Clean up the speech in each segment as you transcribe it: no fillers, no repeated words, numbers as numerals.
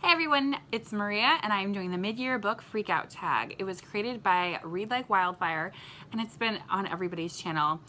Hey everyone, it's Maria and I'm doing the mid-year book Freakout tag. It was created by Read Like Wildfire and it's been on everybody's channel.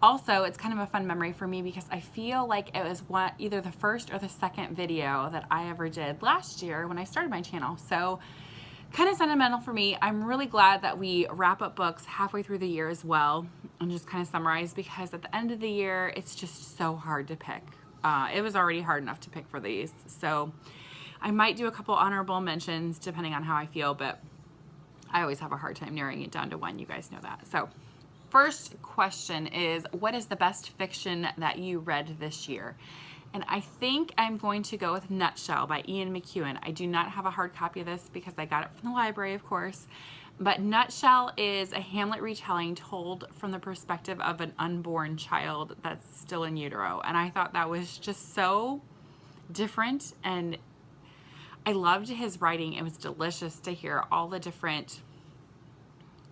Also, it's kind of a fun memory for me because I feel like it was either the first or the second video that I ever did last year when I started my channel. So kind of sentimental for me. I'm really glad that we wrap up books halfway through the year as well and just kind of summarize, because at the end of the year it's just so hard to pick. It was already hard enough to pick for these, so I might do a couple honorable mentions depending on how I feel, but I always have a hard time narrowing it down to one. You guys know that. So first question is, what is the best fiction that you read this year? And I think I'm going to go with Nutshell by Ian McEwan. I do not have a hard copy of this because I got it from the library, of course. But Nutshell is a Hamlet retelling told from the perspective of an unborn child that's still in utero. And I thought that was just so different, and I loved his writing. It was delicious to hear all the different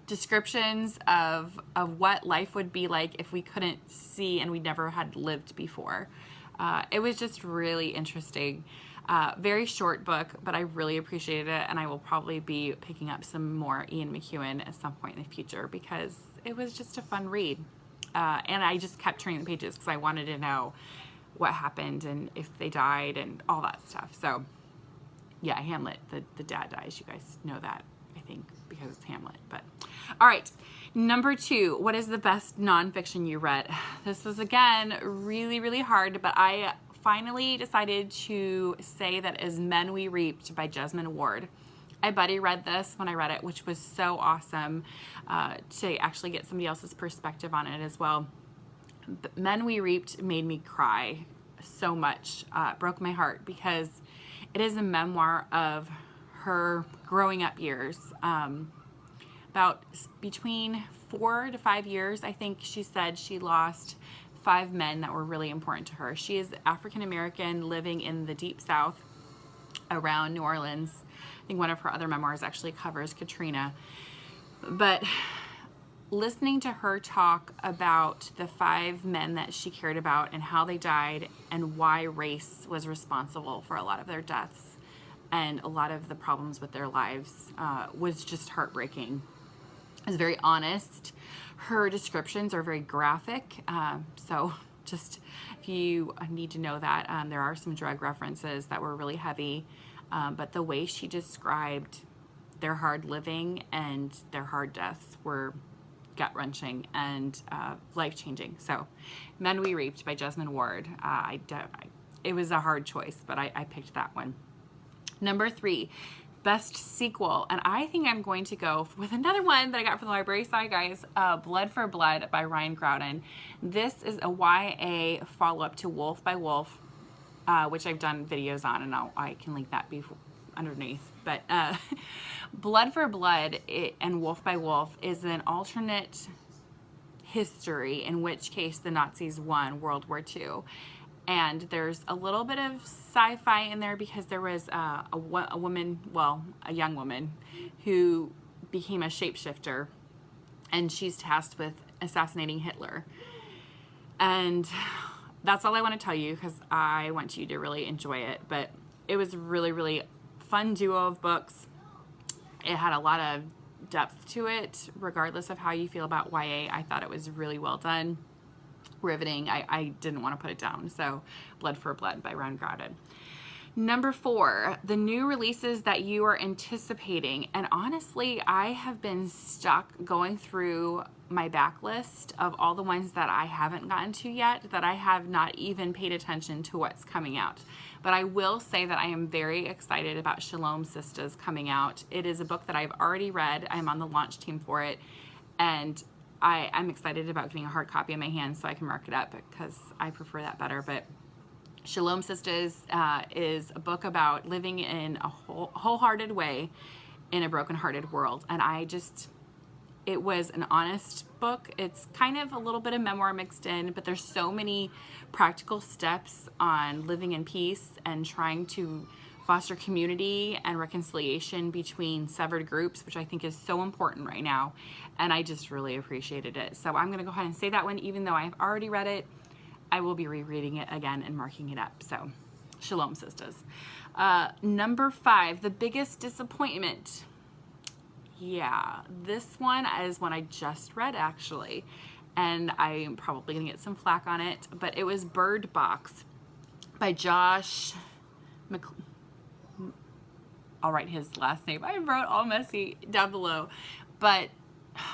descriptions of what life would be like if we couldn't see and we never had lived before. It was just really interesting. Very short book, but I really appreciated it, and I will probably be picking up some more Ian McEwan at some point in the future because it was just a fun read. And I just kept turning the pages because I wanted to know what happened and if they died and all that stuff. So yeah, Hamlet, the dad dies. You guys know that, I think, because it's Hamlet. But all right, number 2, what is the best nonfiction you read? This was, again, really, really hard, but I finally decided to say that is Men We Reaped by Jesmyn Ward. My buddy read this when I read it, which was so awesome to actually get somebody else's perspective on it as well. But Men We Reaped made me cry so much. Broke my heart because it is a memoir of her growing up years. About between 4 to 5 years, I think she said she lost 5 men that were really important to her. She is African American living in the Deep South around New Orleans. I think one of her other memoirs actually covers Katrina. But listening to her talk about the 5 men that she cared about and how they died and why race was responsible for a lot of their deaths and a lot of the problems with their lives was just heartbreaking. It was very honest. Her descriptions are very graphic. So just if you need to know that, there are some drug references that were really heavy. But the way she described their hard living and their hard deaths were gut-wrenching and life-changing. So Men We Reaped by Jesmyn Ward. It was a hard choice, but I picked that one. Number 3, best sequel. And I think I'm going to go with another one that I got from the library. Sorry, guys. Blood for Blood by Ryan Groudon. This is a YA follow-up to Wolf by Wolf, which I've done videos on, and I can link that underneath. But Blood for Blood and Wolf by Wolf is an alternate history in which case the Nazis won World War II. And there's a little bit of sci-fi in there because there was a woman, well, a young woman, who became a shapeshifter, and she's tasked with assassinating Hitler. And that's all I want to tell you because I want you to really enjoy it. But it was really, really fun duo of books. It had a lot of depth to it, regardless of how you feel about YA. I thought it was really well done, riveting. I didn't want to put it down. So Blood for Blood by Ryan Groudon. Number 4, the new releases that you are anticipating. And honestly, I have been stuck going through my backlist of all the ones that I haven't gotten to yet, that I have not even paid attention to what's coming out. But I will say that I am very excited about Shalom Sisters coming out. It is a book that I've already read. I'm on the launch team for it. And I'm excited about getting a hard copy in my hands so I can mark it up because I prefer that better. But Shalom Sisters is a book about living in a wholehearted way in a broken-hearted world. And it was an honest book. It's kind of a little bit of memoir mixed in, but there's so many practical steps on living in peace and trying to foster community and reconciliation between severed groups, which I think is so important right now. And I just really appreciated it. So I'm going to go ahead and say that one, even though I've already read it. I will be rereading it again and marking it up. So Shalom, sisters. Number 5, the biggest disappointment. Yeah, this one is one I just read, actually, and I'm probably gonna get some flack on it, but it was Bird Box by Josh I'll write his last name. I wrote all messy down below. But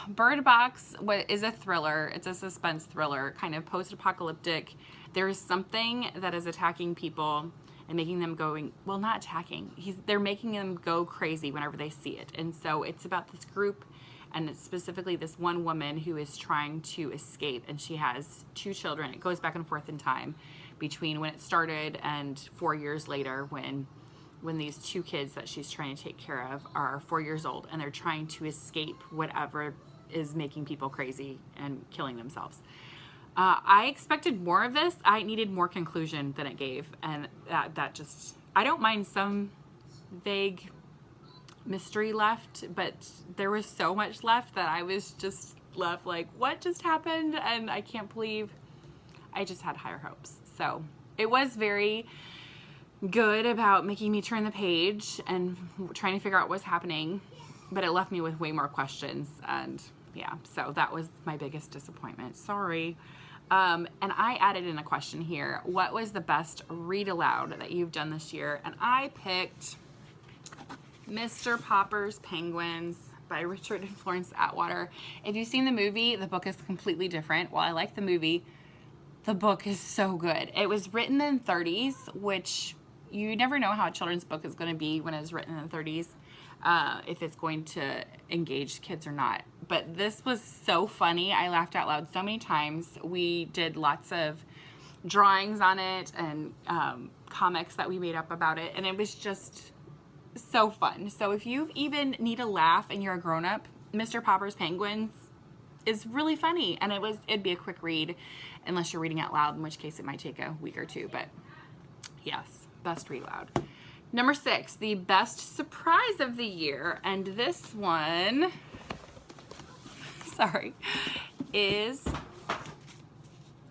Bird Box is a thriller. It's a suspense thriller, kind of post-apocalyptic. There is something that is attacking people and making them going, well, not attacking. They're making them go crazy whenever they see it. And so it's about this group, and it's specifically this one woman who is trying to escape, and she has 2 children. It goes back and forth in time between when it started and 4 years later when these 2 kids that she's trying to take care of are 4 years old, and they're trying to escape whatever is making people crazy and killing themselves. I expected more of this. I needed more conclusion than it gave, and that just, I don't mind some vague mystery left, but there was so much left that I was just left like, what just happened? And I can't believe I just had higher hopes. So it was very good about making me turn the page and trying to figure out what's happening, but it left me with way more questions, and yeah, so that was my biggest disappointment. Sorry. And I added in a question here. What was the best read aloud that you've done this year? And I picked Mr. Popper's Penguins by Richard and Florence Atwater. If you've seen the movie, the book is completely different. While I like the movie, the book is so good. It was written in the 30s, which you never know how a children's book is going to be when it's written in the 30s, if it's going to engage kids or not. But this was so funny. I laughed out loud so many times. We did lots of drawings on it and comics that we made up about it, and it was just so fun. So if you even need a laugh and you're a grown-up, Mr. Popper's Penguins is really funny, and it'd be a quick read unless you're reading out loud, in which case it might take a week or 2, but yes, best read aloud. Number 6, the best surprise of the year, and this one, sorry, is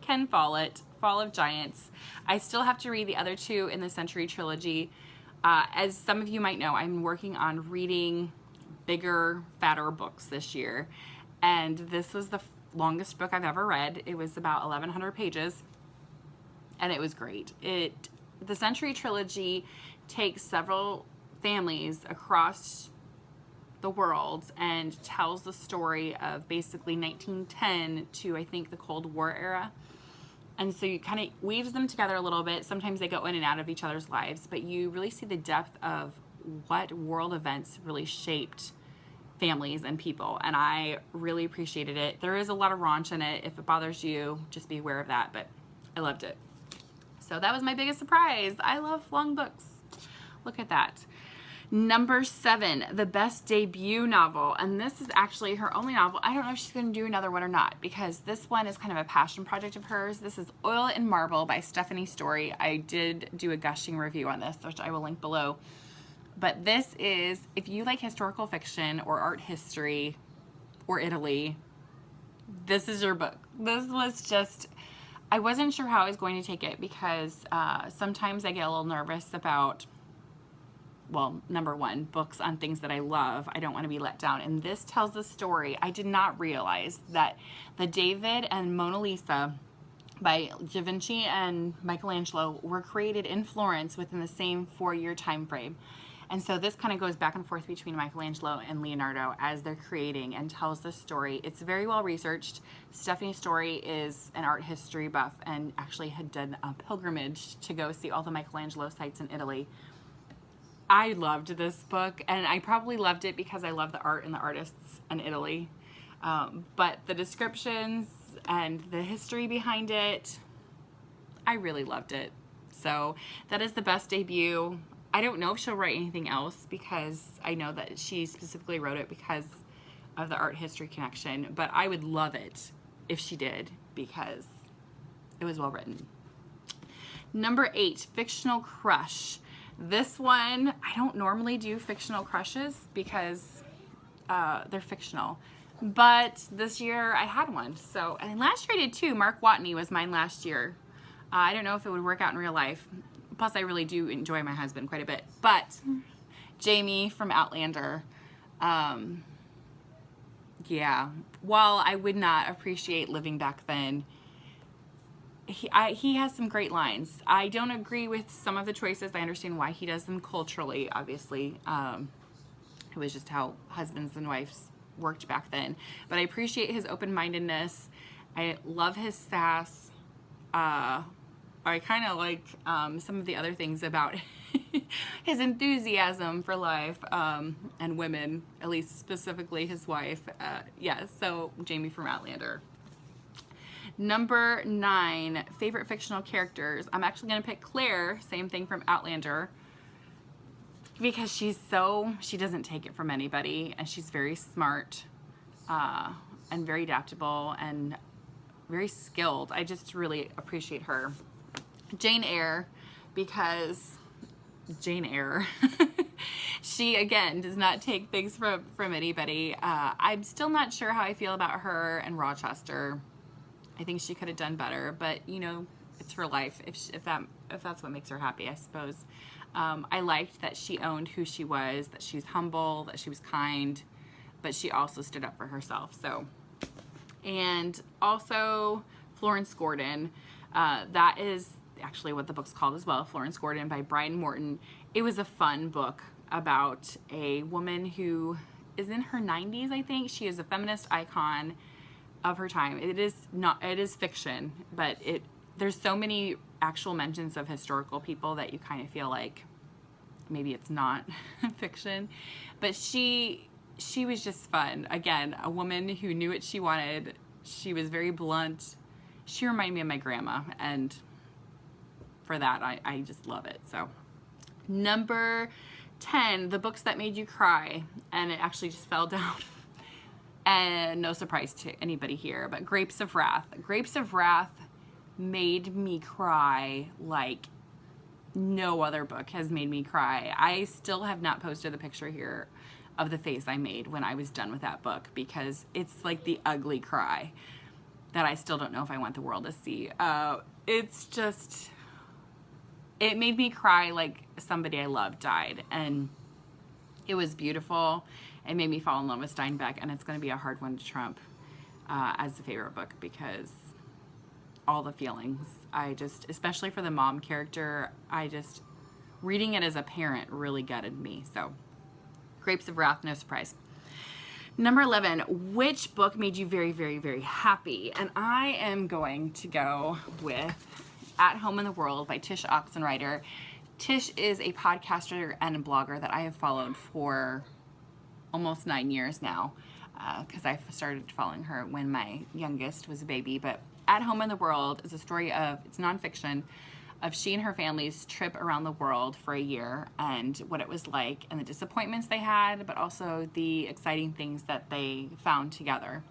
Ken Follett, Fall of Giants. I still have to read the other 2 in the Century Trilogy. As some of you might know, I'm working on reading bigger, fatter books this year, and this was the longest book I've ever read. It was about 1,100 pages, and it was great. The Century Trilogy takes several families across the world and tells the story of basically 1910 to, I think, the Cold War era. And so you kind of weaves them together a little bit. Sometimes they go in and out of each other's lives, but you really see the depth of what world events really shaped families and people, and I really appreciated it. There is a lot of raunch in it. If it bothers you, just be aware of that, but I loved it. So that was my biggest surprise. I love long books. Look at that. Number 7, the best debut novel, and this is actually her only novel. I don't know if she's going to do another one or not, because this one is kind of a passion project of hers. This is Oil and Marble by Stephanie Story. I did do a gushing review on this, which I will link below. But this is, if you like historical fiction or art history or Italy, this is your book. This was just, I wasn't sure how I was going to take it, because sometimes I get a little nervous about, well, number 1, books on things that I love. I don't want to be let down. And this tells the story. I did not realize that the David and Mona Lisa by Da Vinci and Michelangelo were created in Florence within the same 4-year time frame. And so this kind of goes back and forth between Michelangelo and Leonardo as they're creating, and tells the story. It's very well researched. Stephanie Story is an art history buff and actually had done a pilgrimage to go see all the Michelangelo sites in Italy. I loved this book, and I probably loved it because I love the art and the artists in Italy. But the descriptions and the history behind it, I really loved it. So that is the best debut. I don't know if she'll write anything else, because I know that she specifically wrote it because of the art history connection, but I would love it if she did, because it was well written. Number 8, Fictional Crush. This one, I don't normally do fictional crushes because they're fictional, but this year I had one. So, and last year I did too. Mark Watney was mine last year. I don't know if it would work out in real life, Plus, I really do enjoy my husband quite a bit. But Jamie from Outlander, yeah, while I would not appreciate living back then, he has some great lines. I don't agree with some of the choices. I understand why he does them culturally, obviously. It was just how husbands and wives worked back then. But I appreciate his open-mindedness. I love his sass. I kind of like some of the other things about his enthusiasm for life and women, at least specifically his wife. Yeah, so Jamie from Outlander. Number 9, favorite fictional characters. I'm actually going to pick Claire, same thing from Outlander, because she doesn't take it from anybody, and she's very smart and very adaptable and very skilled. I just really appreciate her. Jane Eyre, because Jane Eyre, she again does not take things from anybody. I'm still not sure how I feel about her and Rochester. I think she could have done better, but you know, it's her life. If that's what makes her happy, I suppose. I liked that she owned who she was, that she was humble, that she was kind, but she also stood up for herself. So, and also Florence Gordon. That is actually what the book's called as well, Florence Gordon by Brian Morton. It was a fun book about a woman who is in her 90s, I think. She is a feminist icon of her time. It is fiction, but there's so many actual mentions of historical people that you kind of feel like maybe it's not fiction. But she was just fun. Again, a woman who knew what she wanted. She was very blunt. She reminded me of my grandma, and for that, I just love it. So, number 10, the books that made you cry, and it actually just fell down. And no surprise to anybody here, but Grapes of Wrath. Grapes of Wrath made me cry like no other book has made me cry. I still have not posted the picture here of the face I made when I was done with that book, because it's like the ugly cry that I still don't know if I want the world to see. It's just, it made me cry like somebody I loved died, and it was beautiful. It made me fall in love with Steinbeck, and it's going to be a hard one to trump as a favorite book, because all the feelings, especially for the mom character, reading it as a parent really gutted me. So, Grapes of Wrath, no surprise. Number 11, which book made you very, very, very happy? And I am going to go with At Home in the World by Tish Oxenreider. Tish is a podcaster and a blogger that I have followed for almost 9 years now, because I started following her when my youngest was a baby. But At Home in the World is a story it's nonfiction, of she and her family's trip around the world for a year, and what it was like, and the disappointments they had, but also the exciting things that they found together.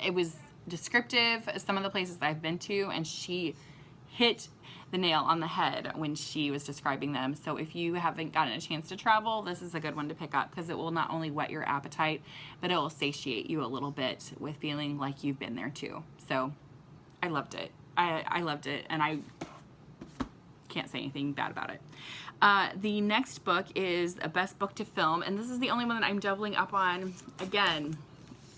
It was descriptive of some of the places I've been to, and she hit the nail on the head when she was describing them. So if you haven't gotten a chance to travel, this is a good one to pick up, because it will not only whet your appetite, but it will satiate you a little bit with feeling like you've been there too. So I loved it. I loved it, and I can't say anything bad about it. The next book is a best book to film, and this is the only one that I'm doubling up on. Again,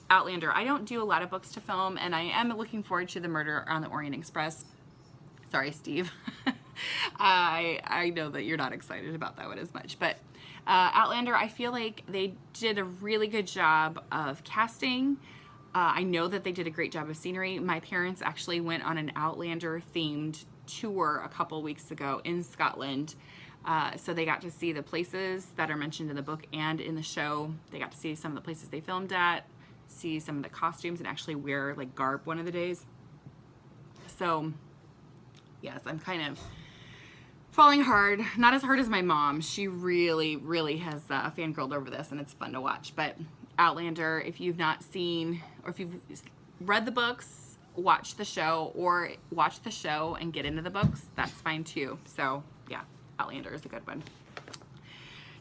Outlander. I don't do a lot of books to film, and I am looking forward to The Murder on the Orient Express. Sorry, Steve. I know that you're not excited about that one as much, but Outlander, I feel like they did a really good job of casting. I know that they did a great job of scenery. My parents actually went on an Outlander themed tour a couple weeks ago in Scotland. So they got to see the places that are mentioned in the book and in the show. They got to see some of the places they filmed at, see some of the costumes, and actually wear like garb one of the days. So yes, I'm kind of falling hard. Not as hard as my mom. She really, really has fangirled over this, and it's fun to watch. But Outlander, if you've not seen, or if you've read the books, watch the show, or watch the show and get into the books, that's fine too. So yeah, Outlander is a good one.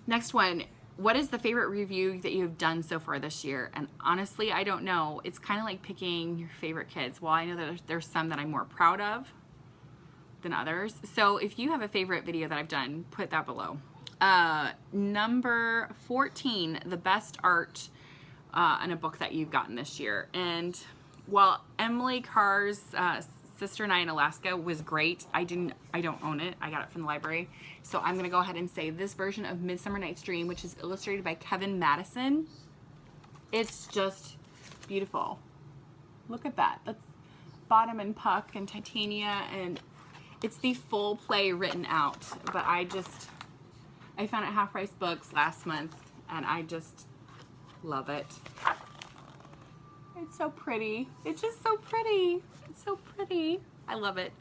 Next one, what is the favorite review that you've done so far this year? And honestly, I don't know. It's kind of like picking your favorite kids. Well, I know that there's some that I'm more proud of than others. So if you have a favorite video that I've done, put that below. Number 14, the best art in a book that you've gotten this year. And while Emily Carr's Sister and I in Alaska was great, I don't own it. I got it from the library. So I'm gonna go ahead and say this version of Midsummer Night's Dream, which is illustrated by Kevin Madison. It's just beautiful. Look at that. That's Bottom and Puck and Titania, and it's the full play written out. But I found it at Half Price Books last month, and I just love it. It's so pretty. It's just so pretty. It's so pretty. I love it.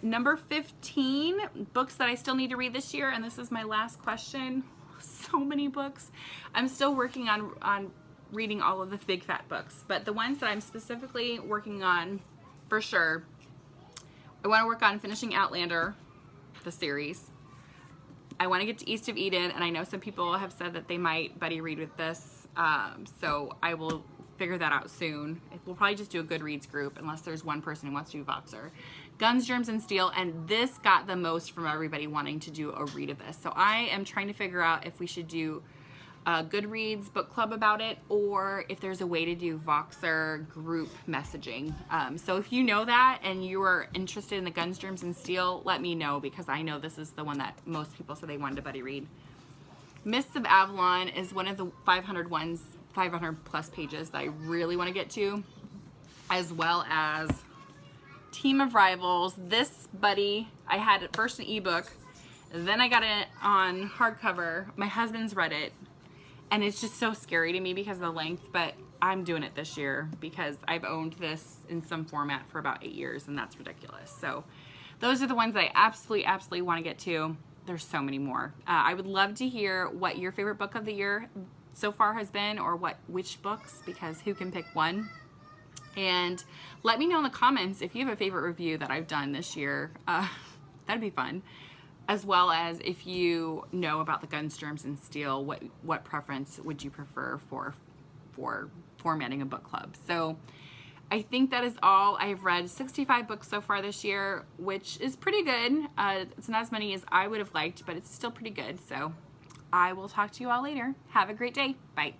Number 15, books that I still need to read this year, and this is my last question. So many books. I'm still working on reading all of the big fat books, but the ones that I'm specifically working on for sure, I want to work on finishing Outlander, the series. I want to get to East of Eden, and I know some people have said that they might buddy read with this, so I will figure that out soon. We'll probably just do a Goodreads group unless there's one person who wants to do Voxer. Guns, Germs, and Steel, and this got the most from everybody wanting to do a read of this. So I am trying to figure out if we should do a Goodreads book club about it, or if there's a way to do Voxer group messaging. So if you know that and you are interested in the Guns, Germs, and Steel, let me know, because I know this is the one that most people said they wanted to buddy read. Mists of Avalon is one of the 500 plus pages that I really want to get to, as well as Team of Rivals. This buddy, I had it first an ebook, then I got it on hardcover. My husband's read it, and it's just so scary to me because of the length, but I'm doing it this year because I've owned this in some format for about 8 years, and that's ridiculous. So those are the ones that I absolutely want to get to. There's so many more. I would love to hear what your favorite book of the year so far has been, or which books, because who can pick one? And let me know in the comments if you have a favorite review that I've done this year. That'd be fun. As well as if you know about the Guns, Germs, and Steel, what preference would you prefer for formatting a book club? So I think that is all. I have read 65 books so far this year, which is pretty good. It's not as many as I would have liked, but it's still pretty good. So I will talk to you all later. Have a great day. Bye.